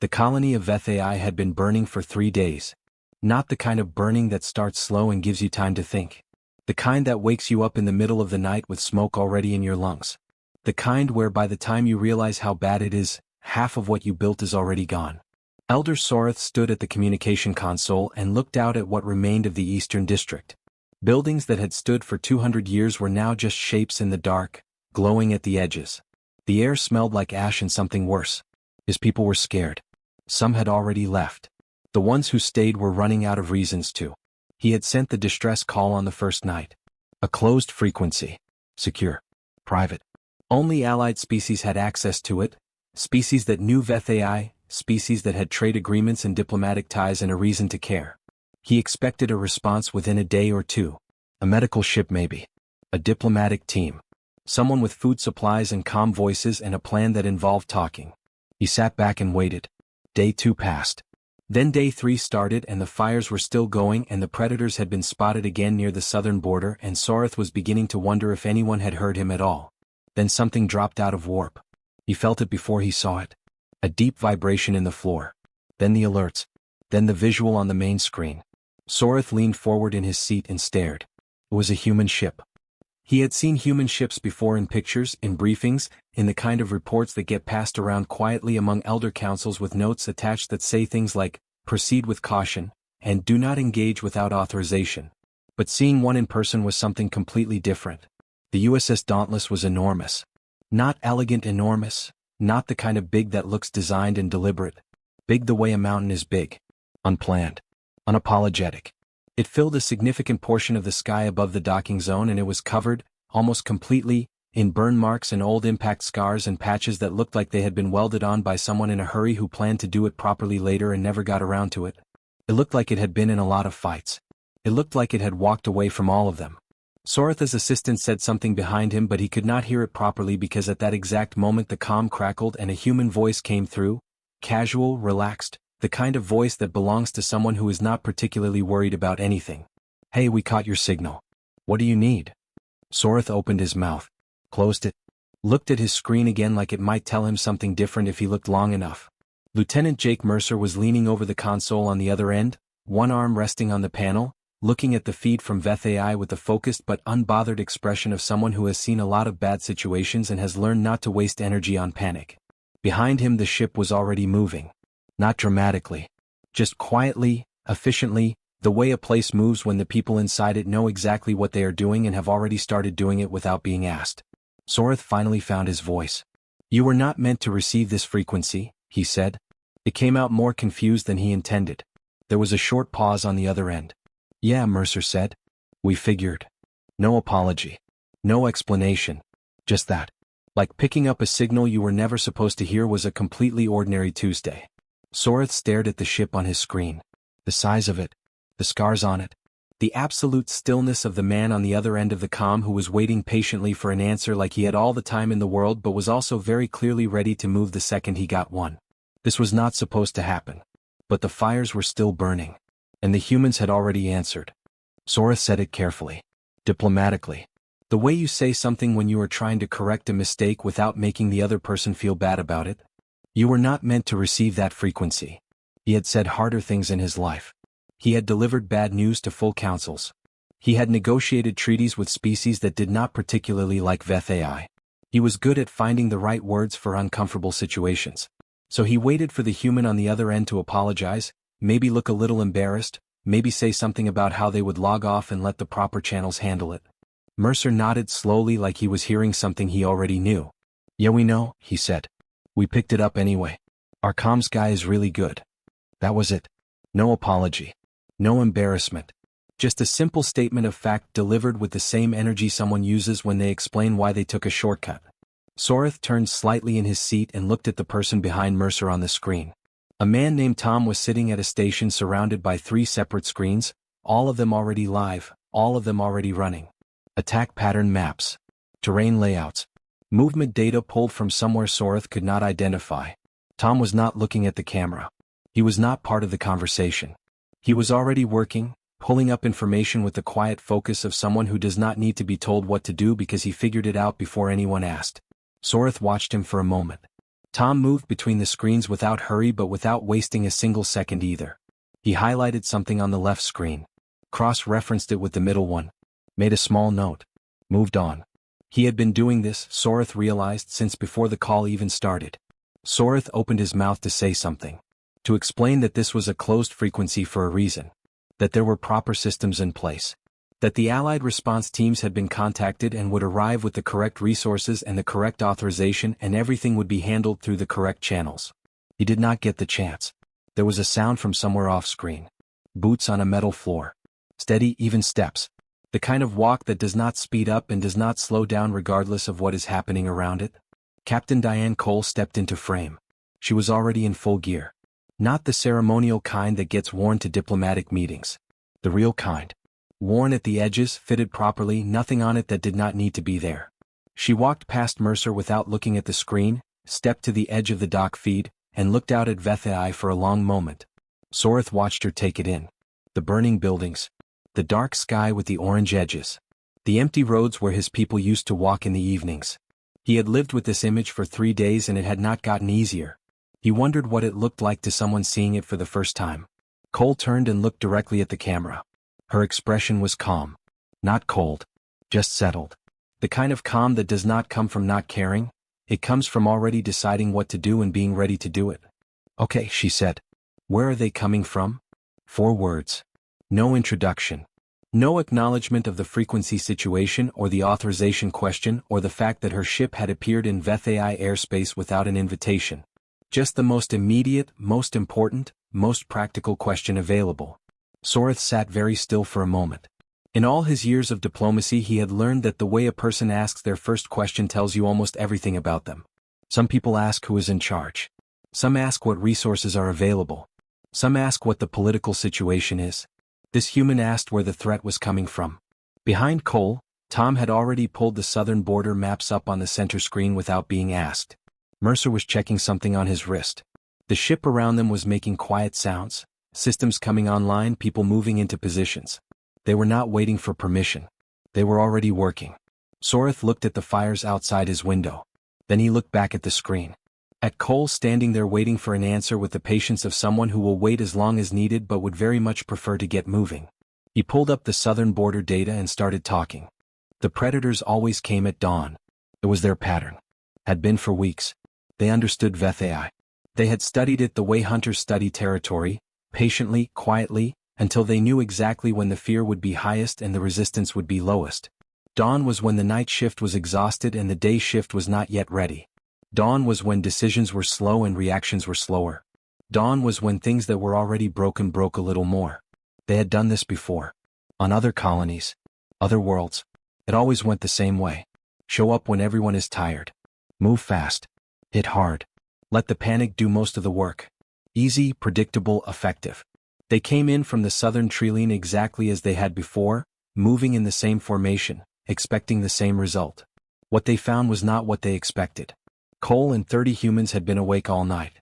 The colony of Vethai had been burning for 3 days. Not the kind of burning that starts slow and gives you time to think. The kind that wakes you up in the middle of the night with smoke already in your lungs. The kind where by the time you realize how bad it is, half of what you built is already gone. Elder Soreth stood at the communication console and looked out at what remained of the Eastern District. Buildings that had stood for 200 years were now just shapes in the dark, glowing at the edges. The air smelled like ash and something worse. His people were scared. Some had already left. The ones who stayed were running out of reasons to. He had sent the distress call on the first night. A closed frequency. Secure. Private. Only allied species had access to it. Species that knew Vethai, species that had trade agreements and diplomatic ties and a reason to care. He expected a response within a day or two. A medical ship maybe. A diplomatic team. Someone with food supplies and calm voices and a plan that involved talking. He sat back and waited. Day 2 passed. Then day 3 started and the fires were still going and the predators had been spotted again near the southern border and Soreth was beginning to wonder if anyone had heard him at all. Then something dropped out of warp. He felt it before he saw it. A deep vibration in the floor. Then the alerts. Then the visual on the main screen. Soreth leaned forward in his seat and stared. It was a human ship. He had seen human ships before in pictures, in briefings, in the kind of reports that get passed around quietly among elder councils with notes attached that say things like, proceed with caution, and do not engage without authorization. But seeing one in person was something completely different. The USS Dauntless was enormous. Not elegant enormous, not the kind of big that looks designed and deliberate. Big the way a mountain is big. Unplanned. Unapologetic. It filled a significant portion of the sky above the docking zone and it was covered, almost completely, in burn marks and old impact scars and patches that looked like they had been welded on by someone in a hurry who planned to do it properly later and never got around to it. It looked like it had been in a lot of fights. It looked like it had walked away from all of them. Soreth's assistant said something behind him but he could not hear it properly because at that exact moment the comm crackled and a human voice came through, casual, relaxed, the kind of voice that belongs to someone who is not particularly worried about anything. Hey, we caught your signal. What do you need? Soreth opened his mouth, closed it, looked at his screen again like it might tell him something different if he looked long enough. Lieutenant Jake Mercer was leaning over the console on the other end, one arm resting on the panel, looking at the feed from Vethai with the focused but unbothered expression of someone who has seen a lot of bad situations and has learned not to waste energy on panic. Behind him the ship was already moving. Not dramatically. Just quietly, efficiently, the way a place moves when the people inside it know exactly what they are doing and have already started doing it without being asked. Soreth finally found his voice. You were not meant to receive this frequency, he said. It came out more confused than he intended. There was a short pause on the other end. Yeah, Mercer said. We figured. No apology. No explanation. Just that. Like picking up a signal you were never supposed to hear was a completely ordinary Tuesday. Soreth stared at the ship on his screen. The size of it. The scars on it. The absolute stillness of the man on the other end of the comm who was waiting patiently for an answer like he had all the time in the world but was also very clearly ready to move the second he got one. This was not supposed to happen. But the fires were still burning. And the humans had already answered. Soreth said it carefully. Diplomatically. The way you say something when you are trying to correct a mistake without making the other person feel bad about it. You were not meant to receive that frequency. He had said harder things in his life. He had delivered bad news to full councils. He had negotiated treaties with species that did not particularly like Vethai. He was good at finding the right words for uncomfortable situations. So he waited for the human on the other end to apologize, maybe look a little embarrassed, maybe say something about how they would log off and let the proper channels handle it. Mercer nodded slowly like he was hearing something he already knew. Yeah, we know, he said. We picked it up anyway. Our comms guy is really good. That was it. No apology. No embarrassment. Just a simple statement of fact delivered with the same energy someone uses when they explain why they took a shortcut. Soreth turned slightly in his seat and looked at the person behind Mercer on the screen. A man named Tom was sitting at a station surrounded by 3 separate screens, all of them already live, all of them already running. Attack pattern maps. Terrain layouts. Movement data pulled from somewhere Soreth could not identify. Tom was not looking at the camera. He was not part of the conversation. He was already working, pulling up information with the quiet focus of someone who does not need to be told what to do because he figured it out before anyone asked. Soreth watched him for a moment. Tom moved between the screens without hurry but without wasting a single second either. He highlighted something on the left screen, cross-referenced it with the middle one, made a small note, moved on. He had been doing this, Soreth realized, since before the call even started. Soreth opened his mouth to say something, to explain that this was a closed frequency for a reason, that there were proper systems in place, that the Allied response teams had been contacted and would arrive with the correct resources and the correct authorization, and everything would be handled through the correct channels. He did not get the chance. There was a sound from somewhere off-screen. Boots on a metal floor. Steady, even steps. The kind of walk that does not speed up and does not slow down regardless of what is happening around it. Captain Diane Cole stepped into frame. She was already in full gear. Not the ceremonial kind that gets worn to diplomatic meetings. The real kind. Worn at the edges, fitted properly, nothing on it that did not need to be there. She walked past Mercer without looking at the screen, stepped to the edge of the dock feed, and looked out at Vethai for a long moment. Soreth watched her take it in. The burning buildings. The dark sky with the orange edges. The empty roads where his people used to walk in the evenings. He had lived with this image for 3 days and it had not gotten easier. He wondered what it looked like to someone seeing it for the first time. Cole turned and looked directly at the camera. Her expression was calm. Not cold. Just settled. The kind of calm that does not come from not caring. It comes from already deciding what to do and being ready to do it. Okay, she said. Where are they coming from? 4 words. No introduction. No acknowledgement of the frequency situation or the authorization question or the fact that her ship had appeared in Vethai airspace without an invitation. Just the most immediate, most important, most practical question available. Soreth sat very still for a moment. In all his years of diplomacy he had learned that the way a person asks their first question tells you almost everything about them. Some people ask who is in charge. Some ask what resources are available. Some ask what the political situation is. This human asked where the threat was coming from. Behind Cole, Tom had already pulled the southern border maps up on the center screen without being asked. Mercer was checking something on his wrist. The ship around them was making quiet sounds, systems coming online, people moving into positions. They were not waiting for permission. They were already working. Soreth looked at the fires outside his window. Then he looked back at the screen. At Cole standing there waiting for an answer with the patience of someone who will wait as long as needed but would very much prefer to get moving. He pulled up the southern border data and started talking. The predators always came at dawn. It was their pattern. Had been for weeks. They understood Vethai. They had studied it the way hunters study territory, patiently, quietly, until they knew exactly when the fear would be highest and the resistance would be lowest. Dawn was when the night shift was exhausted and the day shift was not yet ready. Dawn was when decisions were slow and reactions were slower. Dawn was when things that were already broken broke a little more. They had done this before. On other colonies. Other worlds. It always went the same way. Show up when everyone is tired. Move fast. Hit hard. Let the panic do most of the work. Easy, predictable, effective. They came in from the southern treeline exactly as they had before, moving in the same formation, expecting the same result. What they found was not what they expected. Cole and 30 humans had been awake all night.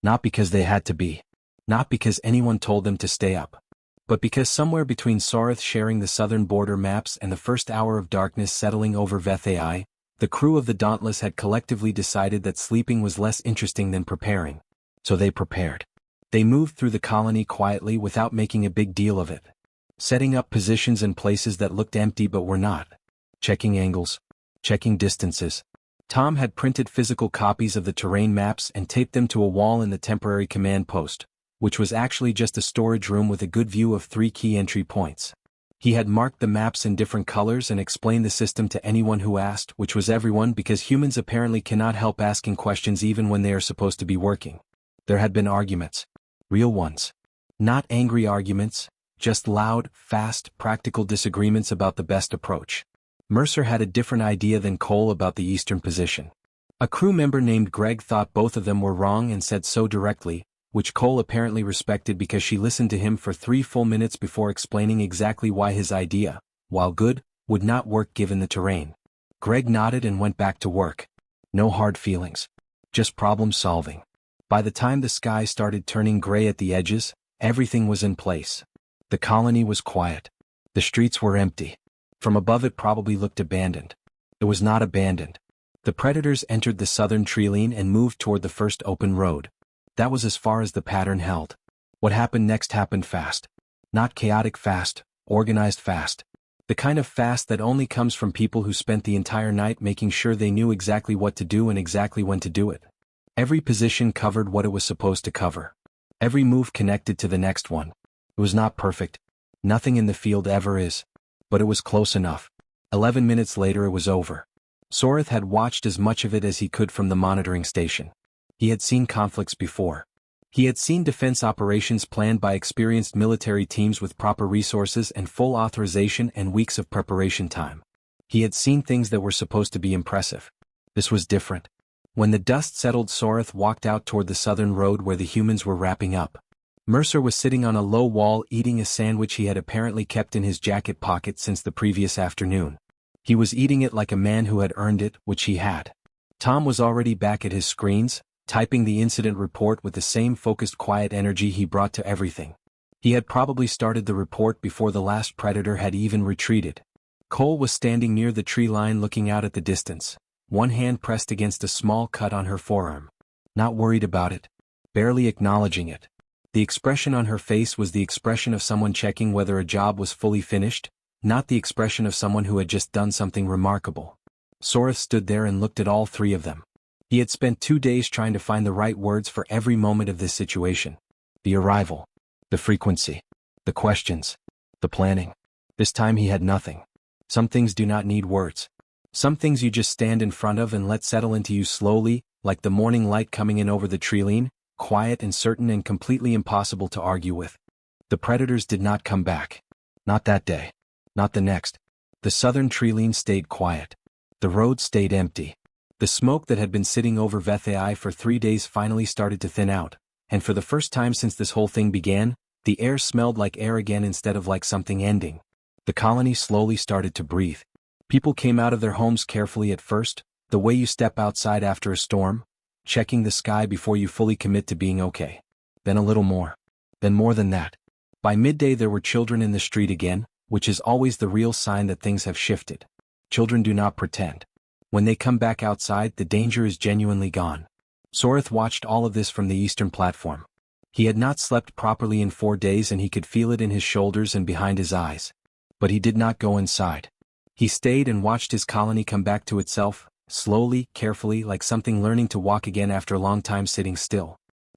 Not because they had to be. Not because anyone told them to stay up. But because somewhere between Soreth sharing the southern border maps and the first hour of darkness settling over Vethai, the crew of the Dauntless had collectively decided that sleeping was less interesting than preparing. So they prepared. They moved through the colony quietly without making a big deal of it. Setting up positions in places that looked empty but were not. Checking angles. Checking distances. Tom had printed physical copies of the terrain maps and taped them to a wall in the temporary command post, which was actually just a storage room with a good view of 3 key entry points. He had marked the maps in different colors and explained the system to anyone who asked, which was everyone because humans apparently cannot help asking questions even when they are supposed to be working. There had been arguments. Real ones. Not angry arguments, just loud, fast, practical disagreements about the best approach. Mercer had a different idea than Cole about the eastern position. A crew member named Greg thought both of them were wrong and said so directly, which Cole apparently respected because she listened to him for 3 full minutes before explaining exactly why his idea, while good, would not work given the terrain. Greg nodded and went back to work. No hard feelings. Just problem solving. By the time the sky started turning gray at the edges, everything was in place. The colony was quiet. The streets were empty. From above it probably looked abandoned. It was not abandoned. The predators entered the southern tree line and moved toward the first open road. That was as far as the pattern held. What happened next happened fast. Not chaotic fast, organized fast. The kind of fast that only comes from people who spent the entire night making sure they knew exactly what to do and exactly when to do it. Every position covered what it was supposed to cover. Every move connected to the next one. It was not perfect. Nothing in the field ever is. But it was close enough. 11 minutes later it was over. Soreth had watched as much of it as he could from the monitoring station. He had seen conflicts before. He had seen defense operations planned by experienced military teams with proper resources and full authorization and weeks of preparation time. He had seen things that were supposed to be impressive. This was different. When the dust settled, Soreth walked out toward the southern road where the humans were wrapping up. Mercer was sitting on a low wall eating a sandwich he had apparently kept in his jacket pocket since the previous afternoon. He was eating it like a man who had earned it, which he had. Tom was already back at his screens, typing the incident report with the same focused quiet energy he brought to everything. He had probably started the report before the last predator had even retreated. Cole was standing near the tree line looking out at the distance, one hand pressed against a small cut on her forearm. Not worried about it. Barely acknowledging it. The expression on her face was the expression of someone checking whether a job was fully finished, not the expression of someone who had just done something remarkable. Soreth stood there and looked at all three of them. He had spent 2 days trying to find the right words for every moment of this situation. The arrival. The frequency. The questions. The planning. This time he had nothing. Some things do not need words. Some things you just stand in front of and let settle into you slowly, like the morning light coming in over the tree line, quiet and certain and completely impossible to argue with. The predators did not come back. Not that day. Not the next. The southern tree line stayed quiet. The road stayed empty. The smoke that had been sitting over Vethai for 3 days finally started to thin out, and for the first time since this whole thing began, the air smelled like air again instead of like something ending. The colony slowly started to breathe. People came out of their homes carefully at first, the way you step outside after a storm, checking the sky before you fully commit to being okay. Then a little more. Then more than that. By midday there were children in the street again, which is always the real sign that things have shifted. Children do not pretend. When they come back outside, the danger is genuinely gone. Soreth watched all of this from the eastern platform. He had not slept properly in 4 days and he could feel it in his shoulders and behind his eyes. But he did not go inside. He stayed and watched his colony come back to itself, slowly, carefully, like something learning to walk again after a long time sitting still.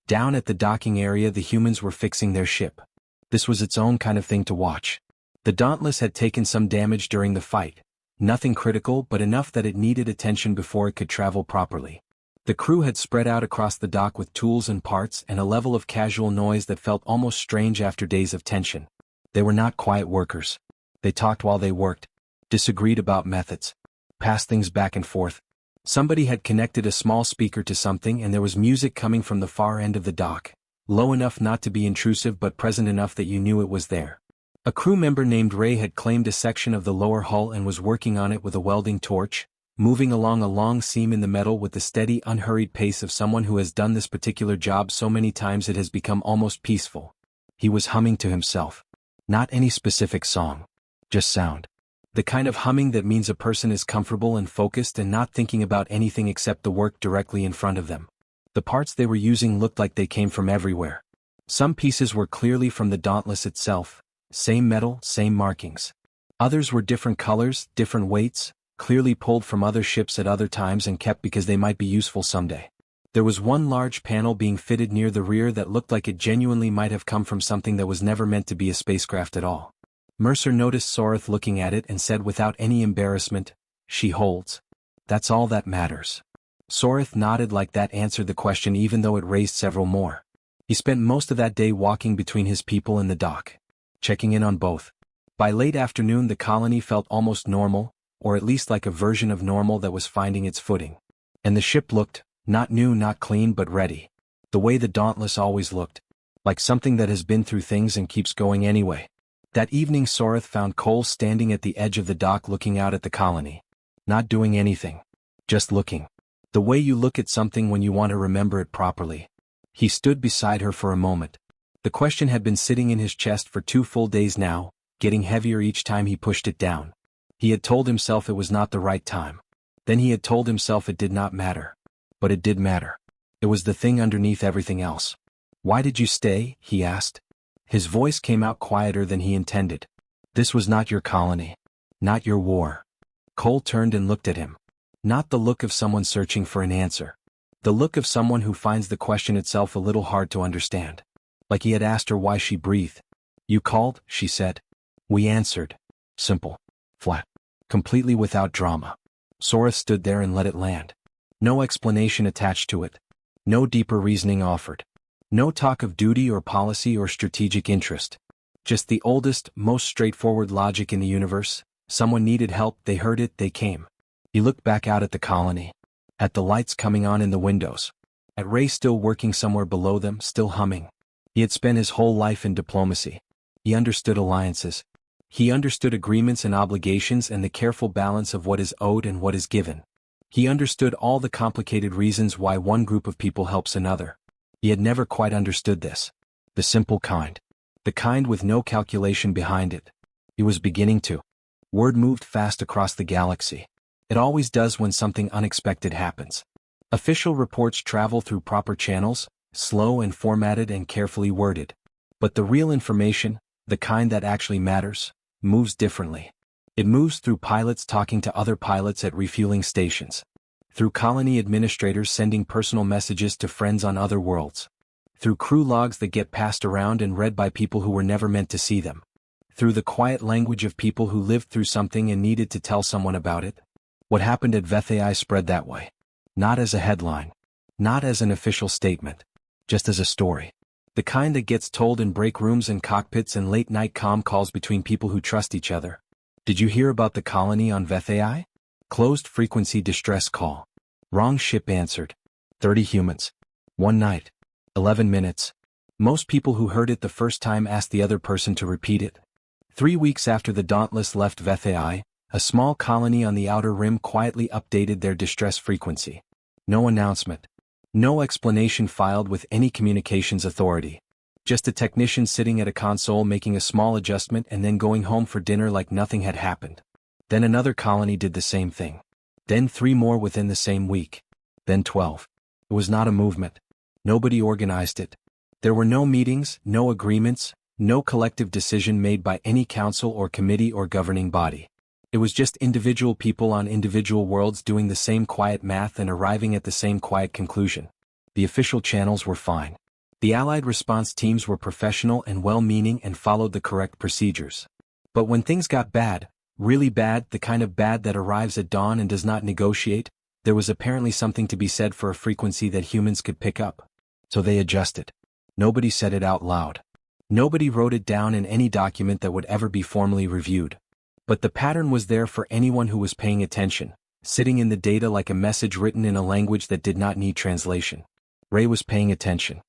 Down at the docking area the humans were fixing their ship. This was its own kind of thing to watch. The Dauntless had taken some damage during the fight. Nothing critical but enough that it needed attention before it could travel properly. The crew had spread out across the dock with tools and parts and a level of casual noise that felt almost strange after days of tension. They were not quiet workers. They talked while they worked, disagreed about methods, passed things back and forth. Somebody had connected a small speaker to something and there was music coming from the far end of the dock, low enough not to be intrusive but present enough that you knew it was there. A crew member named Ray had claimed a section of the lower hull and was working on it with a welding torch, moving along a long seam in the metal with the steady, unhurried pace of someone who has done this particular job so many times it has become almost peaceful. He was humming to himself. Not any specific song. Just sound. The kind of humming that means a person is comfortable and focused and not thinking about anything except the work directly in front of them. The parts they were using looked like they came from everywhere. Some pieces were clearly from the Dauntless itself. Same metal, same markings. Others were different colors, different weights, clearly pulled from other ships at other times and kept because they might be useful someday. There was one large panel being fitted near the rear that looked like it genuinely might have come from something that was never meant to be a spacecraft at all. Mercer noticed Soreth looking at it and said without any embarrassment, "She holds. That's all that matters." Soreth nodded like that answered the question even though it raised several more. He spent most of that day walking between his people and the dock, checking in on both. By late afternoon the colony felt almost normal, or at least like a version of normal that was finding its footing. And the ship looked, not new, not clean, but ready. The way the Dauntless always looked. Like something that has been through things and keeps going anyway. That evening Soreth found Cole standing at the edge of the dock looking out at the colony. Not doing anything. Just looking. The way you look at something when you want to remember it properly. He stood beside her for a moment. The question had been sitting in his chest for 2 full days now, getting heavier each time he pushed it down. He had told himself it was not the right time. Then he had told himself it did not matter. But it did matter. It was the thing underneath everything else. "Why did you stay?" he asked. His voice came out quieter than he intended. "This was not your colony. Not your war." Cole turned and looked at him. Not the look of someone searching for an answer. The look of someone who finds the question itself a little hard to understand. Like he had asked her why she breathed. "You called," she said. "We answered." Simple. Flat. Completely without drama. Sora stood there and let it land. No explanation attached to it. No deeper reasoning offered. No talk of duty or policy or strategic interest. Just the oldest, most straightforward logic in the universe. Someone needed help, they heard it, they came. He looked back out at the colony. At the lights coming on in the windows. At Ray still working somewhere below them, still humming. He had spent his whole life in diplomacy. He understood alliances. He understood agreements and obligations and the careful balance of what is owed and what is given. He understood all the complicated reasons why one group of people helps another. He had never quite understood this. The simple kind. The kind with no calculation behind it. He was beginning to. Word moved fast across the galaxy. It always does when something unexpected happens. Official reports travel through proper channels, slow and formatted and carefully worded. But the real information, the kind that actually matters, moves differently. It moves through pilots talking to other pilots at refueling stations. Through colony administrators sending personal messages to friends on other worlds. Through crew logs that get passed around and read by people who were never meant to see them. Through the quiet language of people who lived through something and needed to tell someone about it. What happened at HFY spread that way. Not as a headline. Not as an official statement. Just as a story. The kind that gets told in break rooms and cockpits and late-night comm calls between people who trust each other. "Did you hear about the colony on HFY? Closed frequency distress call. Wrong ship answered. 30 humans. One night. 11 minutes. Most people who heard it the first time asked the other person to repeat it. 3 weeks after the Dauntless left HFY, a small colony on the outer rim quietly updated their distress frequency. No announcement. No explanation filed with any communications authority. Just a technician sitting at a console making a small adjustment and then going home for dinner like nothing had happened. Then another colony did the same thing. Then 3 more within the same week. Then 12. It was not a movement. Nobody organized it. There were no meetings, no agreements, no collective decision made by any council or committee or governing body. It was just individual people on individual worlds doing the same quiet math and arriving at the same quiet conclusion. The official channels were fine. The Allied response teams were professional and well-meaning and followed the correct procedures. But when things got bad, really bad, the kind of bad that arrives at dawn and does not negotiate, there was apparently something to be said for a frequency that humans could pick up. So they adjusted. Nobody said it out loud. Nobody wrote it down in any document that would ever be formally reviewed. But the pattern was there for anyone who was paying attention, sitting in the data like a message written in a language that did not need translation. Ray was paying attention.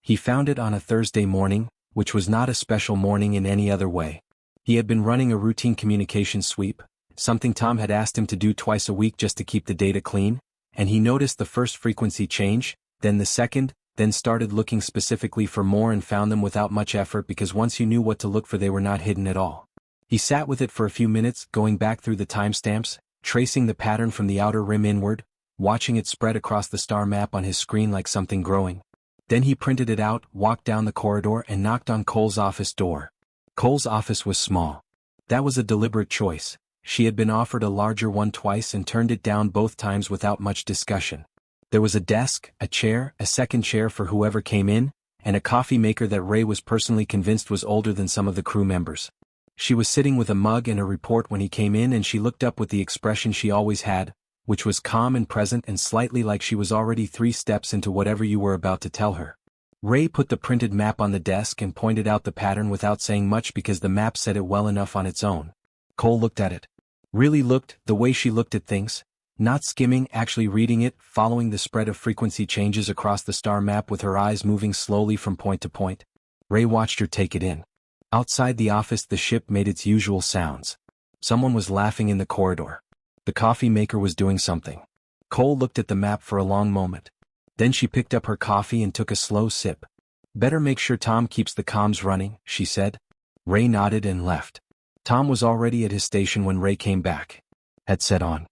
He found it on a Thursday morning, which was not a special morning in any other way. He had been running a routine communication sweep, something Tom had asked him to do twice a week just to keep the data clean, and he noticed the first frequency change, then the second, then started looking specifically for more and found them without much effort because once you knew what to look for they were not hidden at all. He sat with it for a few minutes, going back through the timestamps, tracing the pattern from the outer rim inward, watching it spread across the star map on his screen like something growing. Then he printed it out, walked down the corridor and knocked on Cole's office door. Cole's office was small. That was a deliberate choice. She had been offered a larger one twice and turned it down both times without much discussion. There was a desk, a chair, a second chair for whoever came in, and a coffee maker that Ray was personally convinced was older than some of the crew members. She was sitting with a mug and a report when he came in and she looked up with the expression she always had, which was calm and present and slightly like she was already 3 steps into whatever you were about to tell her. Ray put the printed map on the desk and pointed out the pattern without saying much because the map said it well enough on its own. Cole looked at it. Really looked, the way she looked at things. Not skimming, actually reading it, following the spread of frequency changes across the star map with her eyes moving slowly from point to point. Ray watched her take it in. Outside the office the ship made its usual sounds. Someone was laughing in the corridor. The coffee maker was doing something. Cole looked at the map for a long moment. Then she picked up her coffee and took a slow sip. "Better make sure Tom keeps the comms running," she said. Ray nodded and left. Tom was already at his station when Ray came back. Headset on.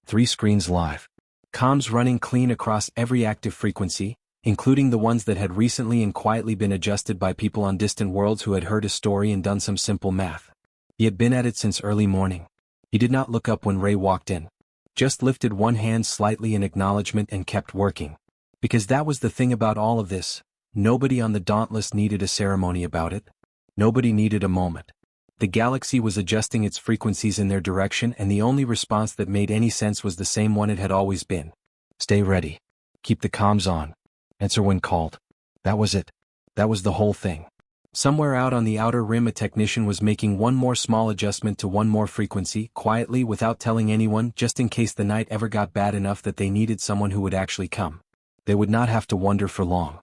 3 screens live. Comms running clean across every active frequency, including the ones that had recently and quietly been adjusted by people on distant worlds who had heard his story and done some simple math. He had been at it since early morning. He did not look up when Ray walked in. Just lifted one hand slightly in acknowledgement and kept working. Because that was the thing about all of this, nobody on the Dauntless needed a ceremony about it. Nobody needed a moment. The galaxy was adjusting its frequencies in their direction, and the only response that made any sense was the same one it had always been. Stay ready. Keep the comms on. Answer when called. That was it. That was the whole thing. Somewhere out on the outer rim a technician was making one more small adjustment to one more frequency, quietly without telling anyone, just in case the night ever got bad enough that they needed someone who would actually come. They would not have to wonder for long.